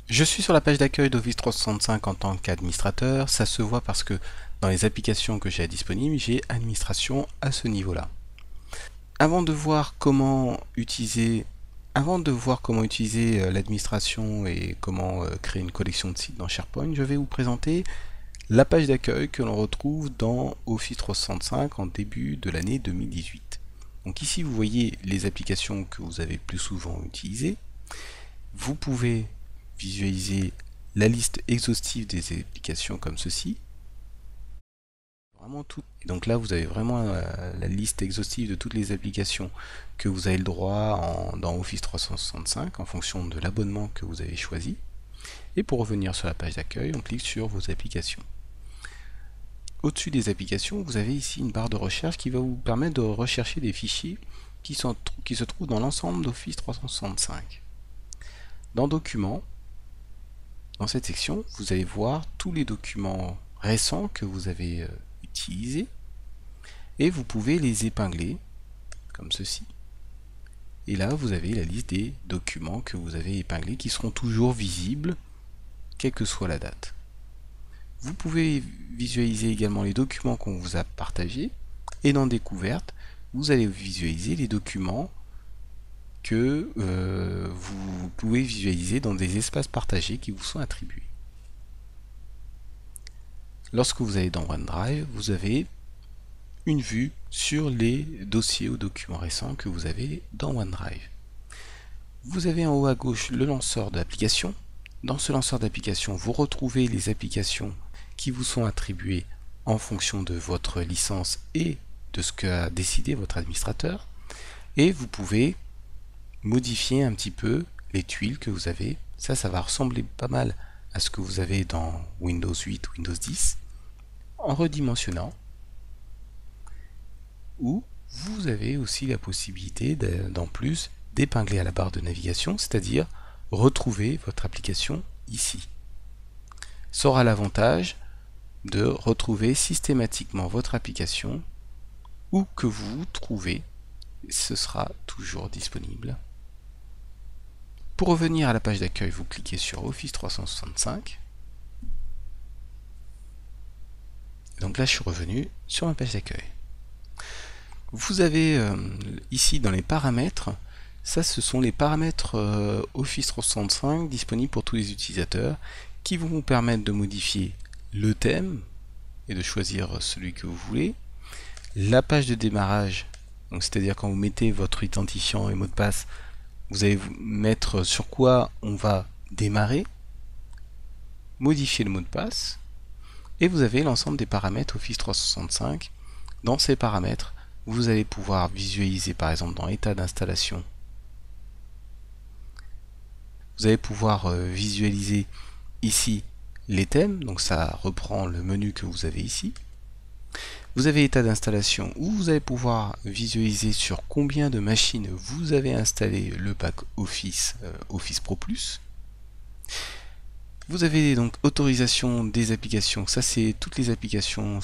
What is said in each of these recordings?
Je suis sur la page d'accueil d'Office 365 en tant qu'administrateur. Ça se voit parce que dans les applications que j'ai disponibles, j'ai administration à ce niveau-là. Avant de voir comment utiliser, l'administration et comment créer une collection de sites dans SharePoint, je vais vous présenter la page d'accueil que l'on retrouve dans Office 365 en début de l'année 2018. Donc ici, vous voyez les applications que vous avez plus souvent utilisées. Vous pouvez visualiser la liste exhaustive des applications comme ceci. Vraiment tout. Et donc là, vous avez vraiment la liste exhaustive de toutes les applications que vous avez le droit dans Office 365 en fonction de l'abonnement que vous avez choisi. Et pour revenir sur la page d'accueil, on clique sur vos applications. Au-dessus des applications, vous avez ici une barre de recherche qui va vous permettre de rechercher des fichiers qui se trouvent dans l'ensemble d'Office 365. Dans Documents, dans cette section, vous allez voir tous les documents récents que vous avez utilisés et vous pouvez les épingler comme ceci. Et là, vous avez la liste des documents que vous avez épinglés qui seront toujours visibles, quelle que soit la date. Vous pouvez visualiser également les documents qu'on vous a partagés et dans Découverte, vous allez visualiser les documents que vous pouvez visualiser dans des espaces partagés qui vous sont attribués. Lorsque vous allez dans OneDrive, vous avez une vue sur les dossiers ou documents récents que vous avez dans OneDrive. Vous avez en haut à gauche le lanceur d'applications. Dans ce lanceur d'applications, vous retrouvez les applications qui vous sont attribuées en fonction de votre licence et de ce qu'a décidé votre administrateur. Et vous pouvez modifier un petit peu les tuiles que vous avez. Ça va ressembler pas mal à ce que vous avez dans Windows 8 ou Windows 10 en redimensionnant. Ou vous avez aussi la possibilité d'en plus d'épingler à la barre de navigation, c'est-à-dire retrouver votre application ici. Ça aura l'avantage de retrouver systématiquement votre application où que vous vous trouvez, ce sera toujours disponible. Pour revenir à la page d'accueil, vous cliquez sur Office 365. Donc là, je suis revenu sur ma page d'accueil. Vous avez ici dans les paramètres, ça ce sont les paramètres Office 365 disponibles pour tous les utilisateurs qui vont vous permettre de modifier le thème et de choisir celui que vous voulez, la page de démarrage, donc c'est-à-dire quand vous mettez votre identifiant et mot de passe, vous allez mettre sur quoi on va démarrer, modifier le mot de passe, et vous avez l'ensemble des paramètres Office 365. Dans ces paramètres, vous allez pouvoir visualiser par exemple dans état d'installation. Vous allez pouvoir visualiser ici les thèmes, donc ça reprend le menu que vous avez ici. Vous avez état d'installation où vous allez pouvoir visualiser sur combien de machines vous avez installé le pack Office, Office Pro Plus. Vous avez donc autorisation des applications, ça c'est toutes les applications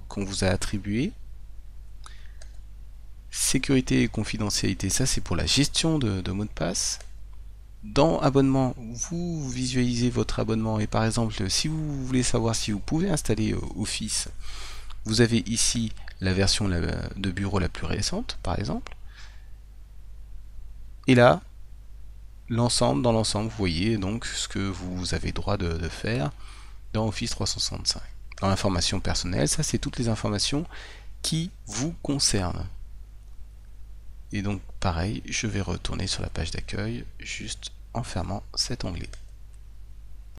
qu'on vous a attribuées. Sécurité et confidentialité, ça c'est pour la gestion de mots de passe. Dans abonnement, vous visualisez votre abonnement et par exemple si vous voulez savoir si vous pouvez installer Office, vous avez ici la version de bureau la plus récente par exemple. Et là, dans l'ensemble, vous voyez donc ce que vous avez droit de faire dans Office 365. Dans l'information personnelle, ça c'est toutes les informations qui vous concernent. Et donc pareil, je vais retourner sur la page d'accueil juste en fermant cet onglet.